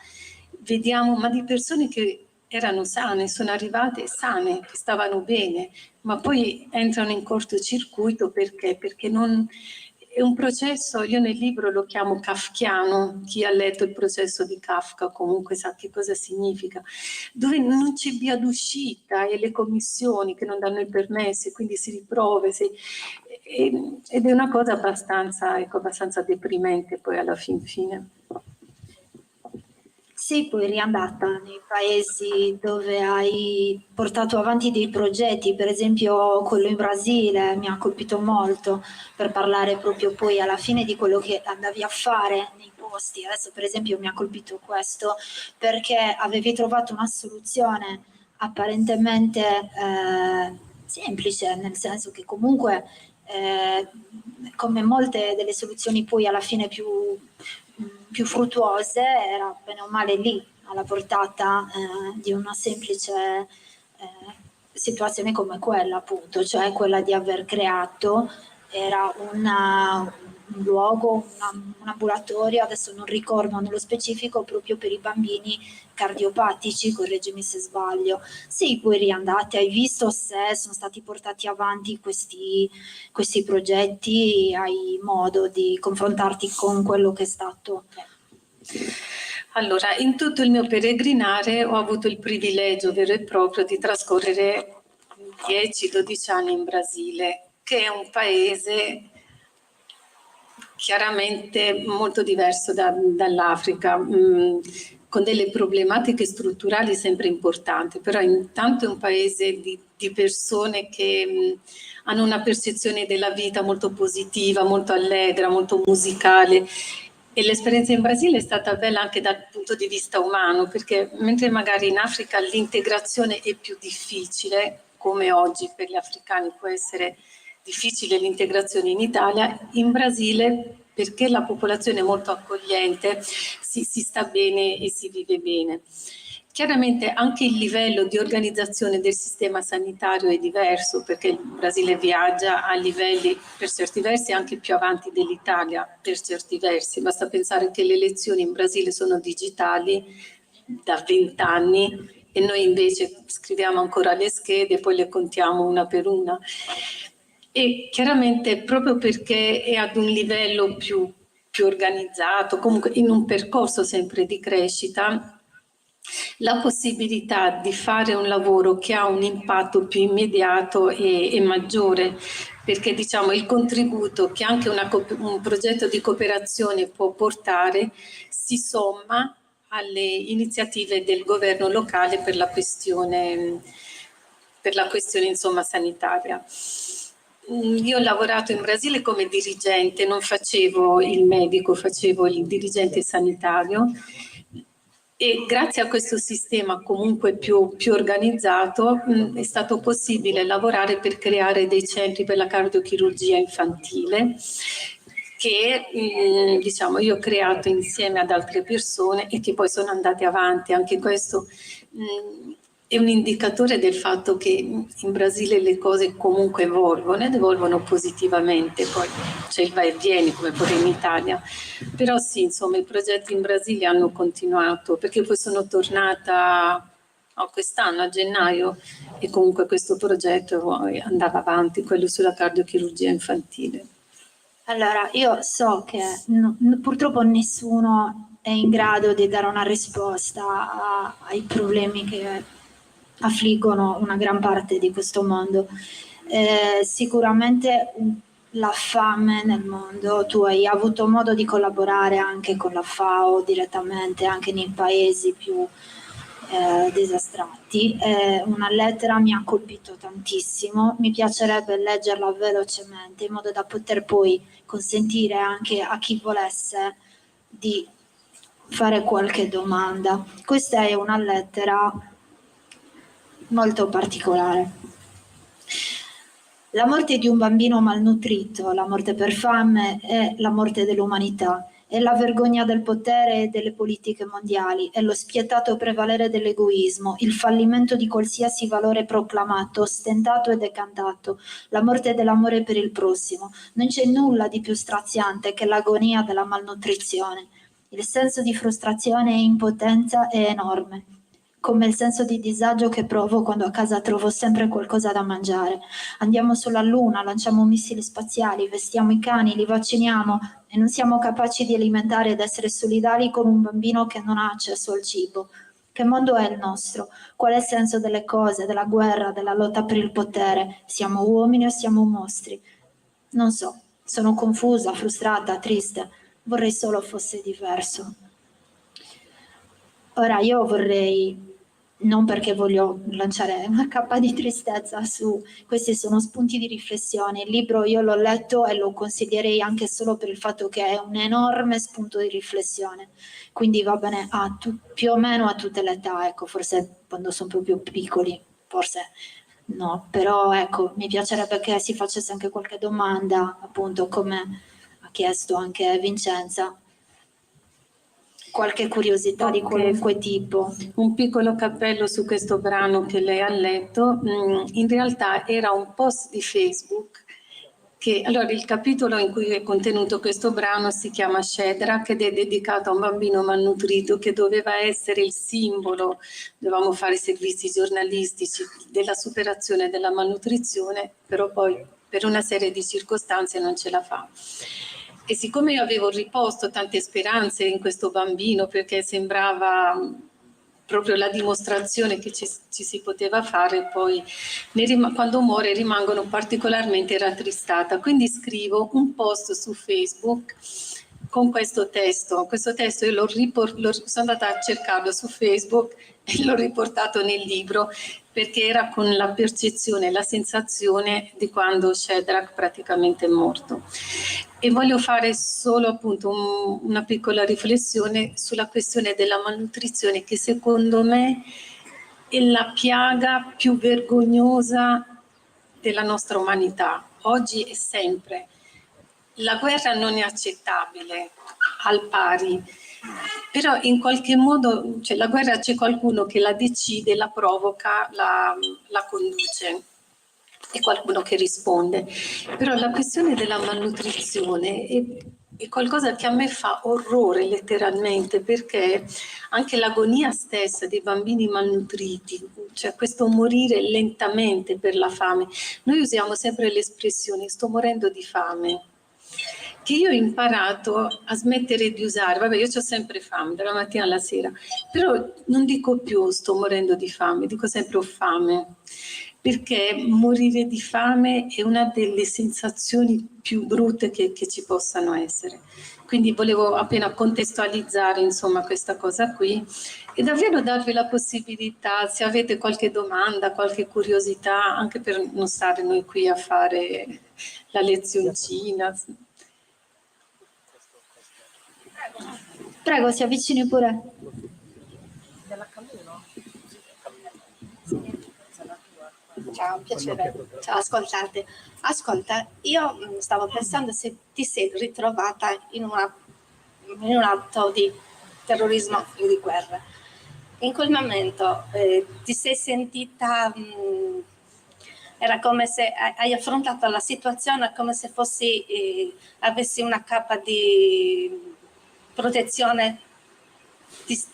vediamo, ma di persone che erano sane, sono arrivate sane, che stavano bene, ma poi entrano in cortocircuito perché non... È un processo, io nel libro lo chiamo kafkiano, chi ha letto il processo di Kafka comunque sa che cosa significa, dove non c'è via d'uscita e le commissioni che non danno i permessi, quindi si riprova, ed è una cosa abbastanza deprimente poi alla fine. Sei poi riandata nei paesi dove hai portato avanti dei progetti, per esempio quello in Brasile mi ha colpito molto, per parlare proprio poi alla fine di quello che andavi a fare nei posti. Adesso per esempio mi ha colpito questo perché avevi trovato una soluzione apparentemente semplice, nel senso che comunque come molte delle soluzioni poi alla fine più fruttuose, era bene o male lì, alla portata di una semplice situazione come quella, appunto, cioè quella di aver creato, era un luogo, un ambulatorio, adesso non ricordo nello specifico, proprio per i bambini cardiopatici, correggimi se sbaglio. Sei poi riandate, hai visto se sono stati portati avanti questi progetti, hai modo di confrontarti con quello che è stato? Allora, in tutto il mio peregrinare ho avuto il privilegio vero e proprio di trascorrere 10-12 anni in Brasile, che è un paese chiaramente molto diverso dall'Africa, con delle problematiche strutturali sempre importanti, però intanto è un paese di persone che hanno una percezione della vita molto positiva, molto allegra, molto musicale. E l'esperienza in Brasile è stata bella anche dal punto di vista umano, perché mentre magari in Africa l'integrazione è più difficile, come oggi per gli africani può essere difficile l'integrazione in Italia, in Brasile perché la popolazione è molto accogliente, si sta bene e si vive bene. Chiaramente anche il livello di organizzazione del sistema sanitario è diverso, perché il Brasile viaggia a livelli per certi versi anche più avanti dell'Italia, per certi versi. Basta pensare che le elezioni in Brasile sono digitali da 20 anni e noi invece scriviamo ancora le schede e poi le contiamo una per una. E chiaramente proprio perché è ad un livello più organizzato, comunque in un percorso sempre di crescita, la possibilità di fare un lavoro che ha un impatto più immediato e maggiore, perché diciamo il contributo che anche un progetto di cooperazione può portare si somma alle iniziative del governo locale per la questione insomma, sanitaria. Io ho lavorato in Brasile come dirigente, non facevo il medico, facevo il dirigente sanitario e grazie a questo sistema comunque più organizzato è stato possibile lavorare per creare dei centri per la cardiochirurgia infantile che diciamo io ho creato insieme ad altre persone e che poi sono andate avanti. Anche questo è un indicatore del fatto che in Brasile le cose comunque evolvono ed evolvono positivamente, poi c'è il va e vieni come pure in Italia, però sì, insomma i progetti in Brasile hanno continuato, perché poi sono tornata quest'anno a gennaio e comunque questo progetto andava avanti, quello sulla cardiochirurgia infantile. Allora, io so che purtroppo nessuno è in grado di dare una risposta ai problemi che affliggono una gran parte di questo mondo. Sicuramente la fame nel mondo, tu hai avuto modo di collaborare anche con la FAO direttamente, anche nei paesi più disastrati. Una lettera mi ha colpito tantissimo, mi piacerebbe leggerla velocemente in modo da poter poi consentire anche a chi volesse di fare qualche domanda. Questa è una lettera molto particolare. La morte di un bambino malnutrito, la morte per fame è la morte dell'umanità. È la vergogna del potere e delle politiche mondiali, è lo spietato prevalere dell'egoismo, il fallimento di qualsiasi valore proclamato, ostentato e decantato, la morte dell'amore per il prossimo. Non c'è nulla di più straziante che l'agonia della malnutrizione. Il senso di frustrazione e impotenza è enorme, come il senso di disagio che provo quando a casa trovo sempre qualcosa da mangiare. Andiamo sulla Luna, lanciamo missili spaziali, vestiamo i cani, li vacciniamo e non siamo capaci di alimentare ed essere solidali con un bambino che non ha accesso al cibo. Che mondo è il nostro? Qual è il senso delle cose, della guerra, della lotta per il potere? Siamo uomini o siamo mostri? Non so, sono confusa, frustrata, triste. Vorrei solo fosse diverso. Ora io vorrei, non perché voglio lanciare una cappa di tristezza su, questi sono spunti di riflessione, il libro io l'ho letto e lo consiglierei anche solo per il fatto che è un enorme spunto di riflessione, quindi va bene più o meno a tutte le età, ecco, forse quando sono proprio piccoli, forse no, però ecco, mi piacerebbe che si facesse anche qualche domanda, appunto come ha chiesto anche Vincenza. Qualche curiosità di qualunque tipo. Un piccolo cappello su questo brano che lei ha letto, in realtà era un post di Facebook che, allora il capitolo in cui è contenuto questo brano si chiama Shadrach ed è dedicato a un bambino malnutrito che doveva essere il simbolo, dovevamo fare servizi giornalistici della superazione della malnutrizione, però poi per una serie di circostanze non ce la fa. E siccome io avevo riposto tante speranze in questo bambino perché sembrava proprio la dimostrazione che ci si poteva fare, poi quando muore rimangono particolarmente rattristata. Quindi scrivo un post su Facebook con questo testo. Questo testo io sono andata a cercarlo su Facebook e l'ho riportato nel libro perché era con la percezione, la sensazione di quando Shadrach praticamente è morto. E voglio fare solo appunto una piccola riflessione sulla questione della malnutrizione che secondo me è la piaga più vergognosa della nostra umanità, oggi e sempre. la guerra non è accettabile al pari, però in qualche modo, cioè, la guerra c'è qualcuno che la decide, la provoca, la conduce e qualcuno che risponde. Però la questione della malnutrizione è qualcosa che a me fa orrore letteralmente, perché anche l'agonia stessa dei bambini malnutriti, cioè questo morire lentamente per la fame, noi usiamo sempre l'espressione sto morendo di fame, che io ho imparato a smettere di usare. Vabbè, io ho sempre fame dalla mattina alla sera, però non dico più sto morendo di fame, dico sempre ho fame, perché morire di fame è una delle sensazioni più brutte che ci possano essere. Quindi volevo appena contestualizzare insomma questa cosa qui e davvero darvi la possibilità, se avete qualche domanda, qualche curiosità, anche per non stare noi qui a fare la lezioncina. Prego, si avvicini pure. Ciao, piacere. Ciao, ascoltate. Ascolta, io stavo pensando se ti sei ritrovata in un atto di terrorismo o di guerra. In quel momento ti sei sentita, era come se hai affrontato la situazione come se avessi una capa di protezione,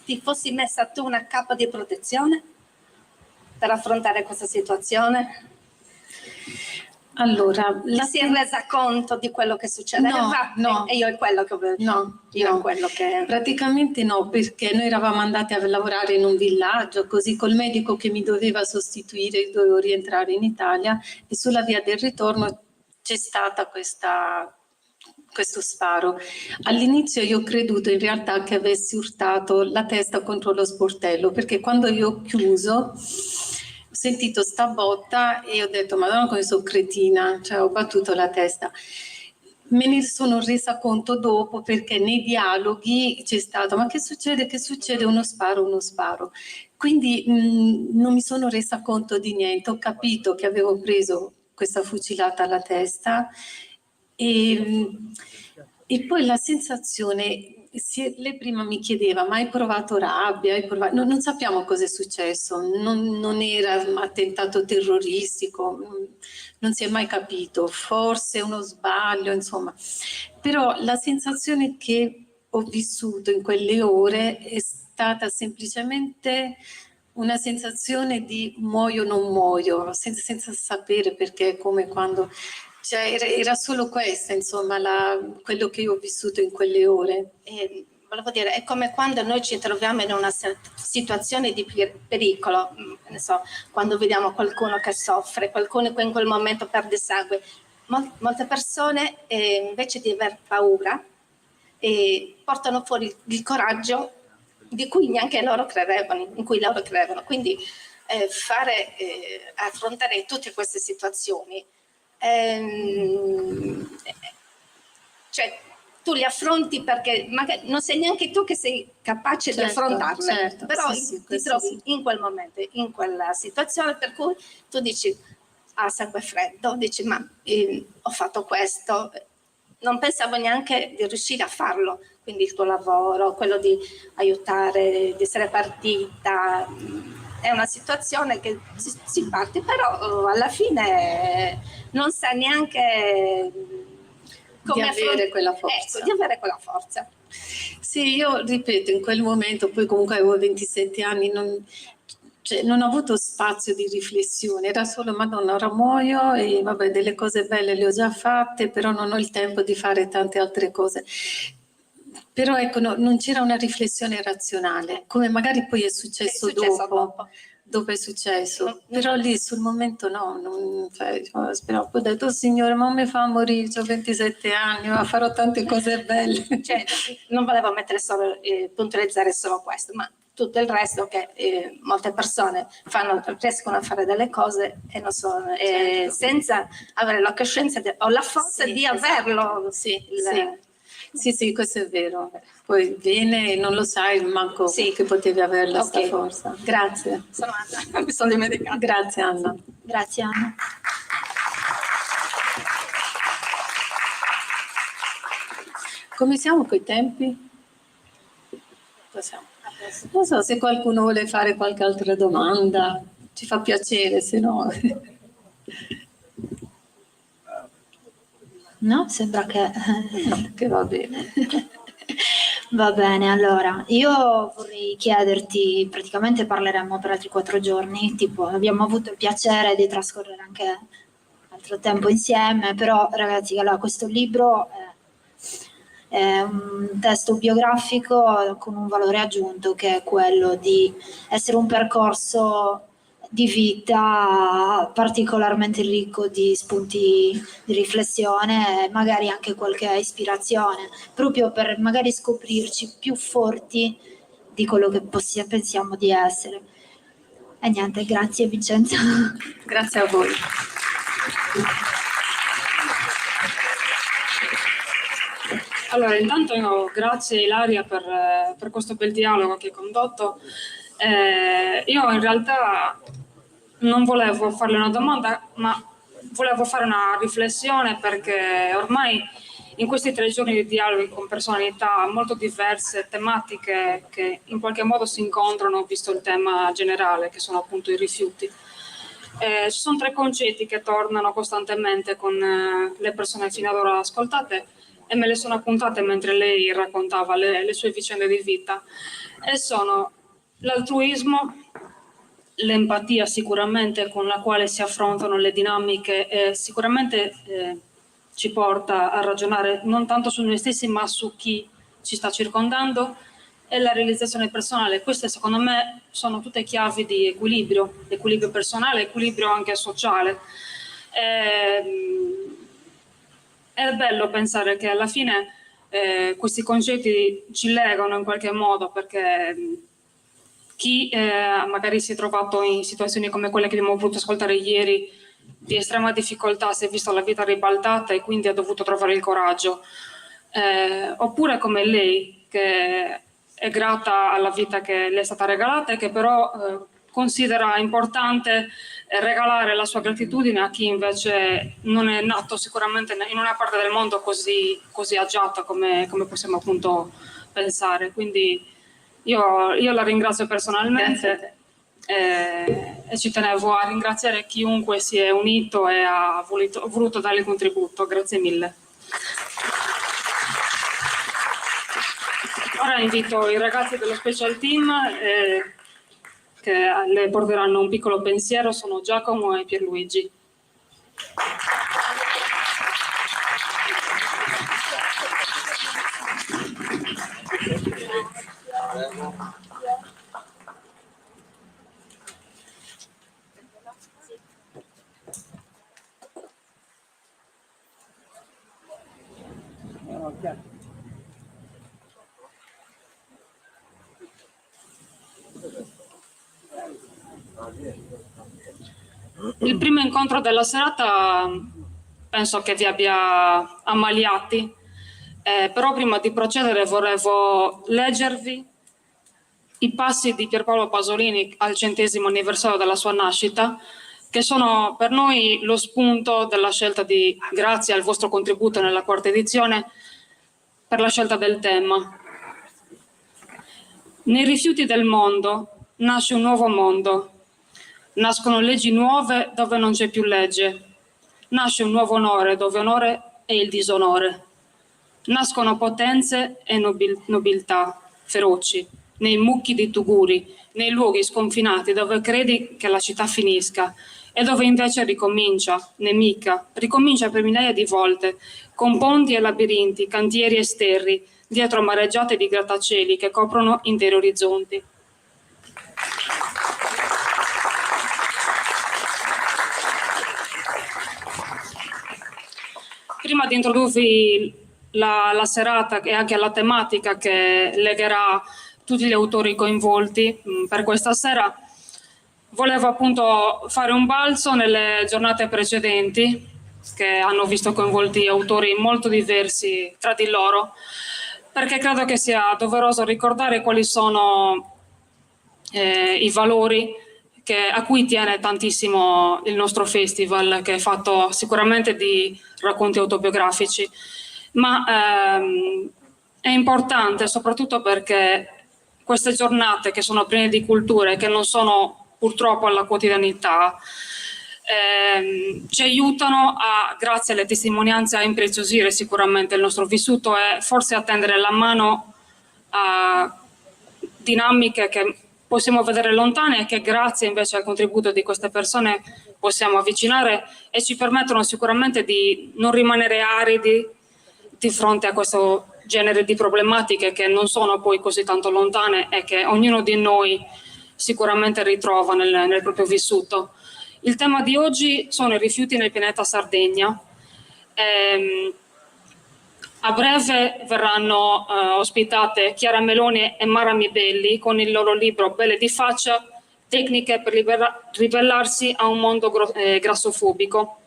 ti fossi messa tu una capa di protezione per affrontare questa situazione? Allora, si è resa conto di quello che succedeva? No. E io è quello che Praticamente no, perché noi eravamo andati a lavorare in un villaggio, così col medico che mi doveva sostituire dovevo rientrare in Italia e sulla via del ritorno c'è stata questo sparo. All'inizio io ho creduto in realtà che avessi urtato la testa contro lo sportello, perché quando io ho chiuso ho sentito sta botta e ho detto madonna come sono cretina, cioè ho battuto la testa. Me ne sono resa conto dopo perché nei dialoghi c'è stato ma che succede? Che succede? Uno sparo. Quindi non mi sono resa conto di niente, ho capito che avevo preso questa fucilata alla testa e poi la sensazione, lei prima mi chiedeva ma hai provato rabbia? Non sappiamo cosa è successo, non era un attentato terroristico, non si è mai capito, forse uno sbaglio, insomma. Però la sensazione che ho vissuto in quelle ore è stata semplicemente una sensazione di muoio o non muoio, senza sapere perché è come quando... Cioè, era solo questa, insomma, quello che io ho vissuto in quelle ore. Volevo dire, è come quando noi ci troviamo in una situazione di pericolo, ne so, quando vediamo qualcuno che soffre, qualcuno che in quel momento perde sangue. Molte persone invece di aver paura portano fuori il coraggio di cui neanche loro credevano, in cui loro credevano. Quindi affrontare tutte queste situazioni, cioè tu li affronti perché magari non sei neanche tu che sei capace di affrontarle, certo, però sì, ti trovi in quel momento, in quella situazione per cui tu dici a sangue freddo, dici ma ho fatto questo, non pensavo neanche di riuscire a farlo, quindi il tuo lavoro, quello di aiutare, di essere partita, è una situazione che si parte, però alla fine non sa neanche come avere quella forza. Ecco, di avere quella forza. Sì, io ripeto, in quel momento, poi comunque avevo 27 anni, non ho avuto spazio di riflessione, era solo Madonna, ora muoio e vabbè, delle cose belle le ho già fatte, però non ho il tempo di fare tante altre cose. Però ecco, non c'era una riflessione razionale, come magari poi è successo dopo. Dopo è successo, però lì sul momento no, speravo, poi ho detto, oh, Signore, ma mi fa morire, ho 27 anni, ma farò tante cose belle. Cioè, non volevo mettere solo, puntualizzare solo questo, ma tutto il resto che molte persone riescono a fare delle cose e non sono, certo, senza avere la coscienza o la forza di averlo. Sì, questo è vero. Poi viene e non lo sai manco che potevi averla sta forza. Grazie. Sono Anna, mi sono dimenticata. Grazie Anna. Grazie Anna. Come siamo coi tempi? Possiamo. Non so se qualcuno vuole fare qualche altra domanda, ci fa piacere, se no... No? Sembra che va bene. Va bene, allora, io vorrei chiederti, praticamente parleremo per altri 4 giorni, tipo abbiamo avuto il piacere di trascorrere anche altro tempo insieme, però ragazzi, allora, questo libro è un testo biografico con un valore aggiunto che è quello di essere un percorso di vita particolarmente ricco di spunti di riflessione e magari anche qualche ispirazione, proprio per magari scoprirci più forti di quello che pensiamo di essere. E niente, grazie Vincenzo. Grazie a voi. Allora, intanto grazie Ilaria per questo bel dialogo che hai condotto. Io in realtà non volevo farle una domanda, ma volevo fare una riflessione, perché ormai in questi 3 giorni di dialoghi con personalità molto diverse, tematiche che in qualche modo si incontrano, visto il tema generale, che sono appunto i rifiuti. Ci sono 3 concetti che tornano costantemente con le persone fino ad ora ascoltate, e me le sono appuntate mentre lei raccontava le sue vicende di vita, e sono l'altruismo, l'empatia sicuramente con la quale si affrontano le dinamiche, e sicuramente ci porta a ragionare non tanto su noi stessi ma su chi ci sta circondando, e la realizzazione personale. Queste secondo me sono tutte chiavi di equilibrio personale, equilibrio anche sociale. È bello pensare che alla fine questi concetti ci legano in qualche modo, perché chi magari si è trovato in situazioni come quelle che abbiamo potuto ascoltare ieri, di estrema difficoltà, si è visto la vita ribaltata e quindi ha dovuto trovare il coraggio, oppure come lei, che è grata alla vita che le è stata regalata e che però considera importante regalare la sua gratitudine a chi invece non è nato sicuramente in una parte del mondo così agiata come possiamo appunto pensare. Quindi io la ringrazio personalmente e ci tenevo a ringraziare chiunque si è unito e ha voluto dare il contributo. Grazie mille. Ora invito i ragazzi dello Special Team che le porteranno un piccolo pensiero, sono Giacomo e Pierluigi. Il primo incontro della serata penso che vi abbia ammaliati, però prima di procedere volevo leggervi i passi di Pierpaolo Pasolini al 100° anniversario della sua nascita, che sono per noi lo spunto della scelta di, grazie al vostro contributo nella 4ª edizione, per la scelta del tema. Nei rifiuti del mondo nasce un nuovo mondo. Nascono leggi nuove dove non c'è più legge. Nasce un nuovo onore dove onore è il disonore. Nascono potenze e nobiltà feroci, nei mucchi di tuguri, nei luoghi sconfinati dove credi che la città finisca e dove invece ricomincia, nemica, ricomincia per migliaia di volte, con ponti e labirinti, cantieri e sterri, dietro mareggiate di grattacieli che coprono interi orizzonti. Prima di introdurvi la serata e anche la tematica che legherà tutti gli autori coinvolti per questa sera, volevo appunto fare un balzo nelle giornate precedenti, che hanno visto coinvolti autori molto diversi tra di loro, perché credo che sia doveroso ricordare quali sono i valori a cui tiene tantissimo il nostro festival, che è fatto sicuramente di racconti autobiografici, ma è importante soprattutto perché queste giornate che sono piene di culture, che non sono purtroppo alla quotidianità, ci aiutano grazie alle testimonianze, a impreziosire sicuramente il nostro vissuto e forse a tendere la mano a dinamiche che possiamo vedere lontane e che grazie invece al contributo di queste persone possiamo avvicinare e ci permettono sicuramente di non rimanere aridi di fronte a questo genere di problematiche che non sono poi così tanto lontane e che ognuno di noi sicuramente ritrova nel proprio vissuto. Il tema di oggi sono i rifiuti nel pianeta Sardegna. A breve verranno ospitate Chiara Meloni e Mara Mibelli con il loro libro Belle di faccia, tecniche per ribellarsi a un mondo grassofobico,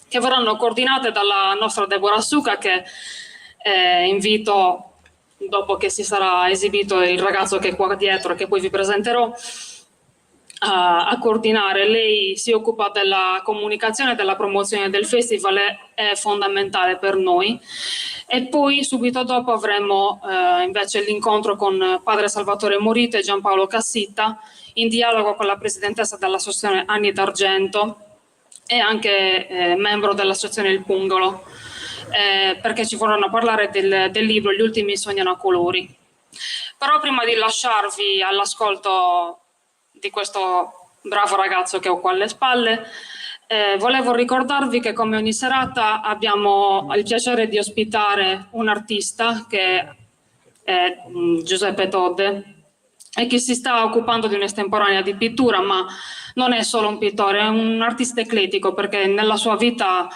che verranno coordinate dalla nostra Deborah Suca, che invito, dopo che si sarà esibito il ragazzo che è qua dietro, che poi vi presenterò, a coordinare. Lei si occupa della comunicazione e della promozione del festival, è fondamentale per noi. E poi subito dopo avremo invece l'incontro con padre Salvatore Morito e Giampaolo Cassitta, in dialogo con la presidentessa dell'associazione Anni d'Argento e anche membro dell'associazione Il Pungolo, perché ci vorranno parlare del libro Gli ultimi sognano a colori. Però prima di lasciarvi all'ascolto di questo bravo ragazzo che ho qua alle spalle, volevo ricordarvi che come ogni serata abbiamo il piacere di ospitare un artista che è Giuseppe Todde e che si sta occupando di un'estemporanea di pittura, ma non è solo un pittore, è un artista eclettico perché nella sua vita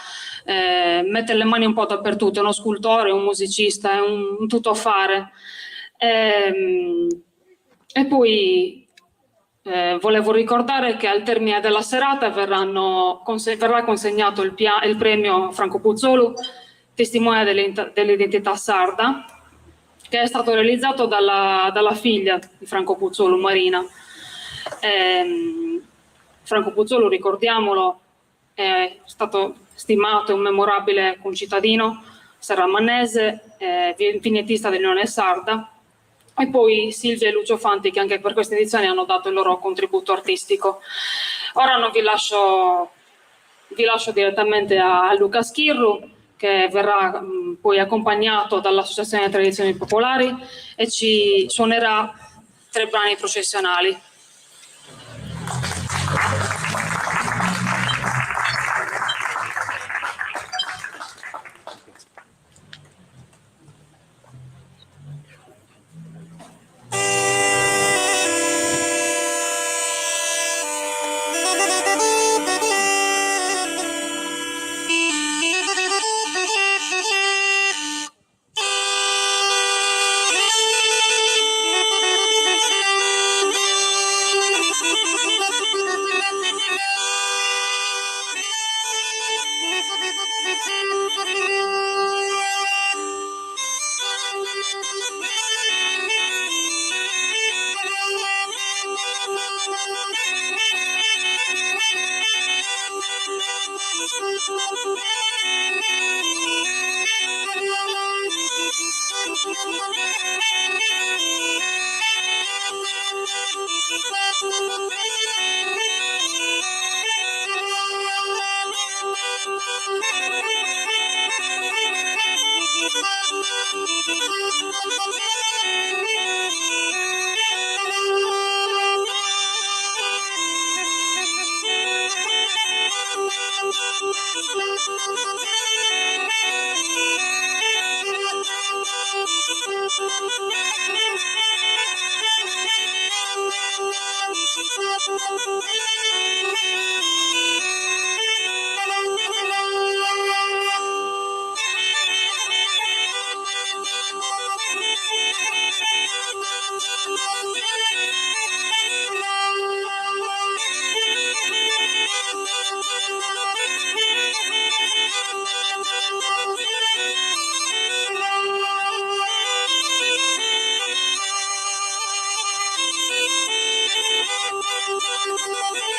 mette le mani un po' dappertutto, è uno scultore, un musicista, è un tuttofare. E poi volevo ricordare che al termine della serata verrà consegnato il premio Franco Puzzolu, testimone dell'identità sarda, che è stato realizzato dalla figlia di Franco Puzzolu, Marina. Franco Puzzolu, ricordiamolo, è stato stimato e un memorabile concittadino serramanese, vignettista dell'Unione Sarda, e poi Silvia e Lucio Fanti, che anche per questa edizione hanno dato il loro contributo artistico. Ora non vi lascio direttamente a Luca Schirru, che verrà poi accompagnato dall'Associazione Tradizioni Popolari e ci suonerà 3 brani processionali. Thank you.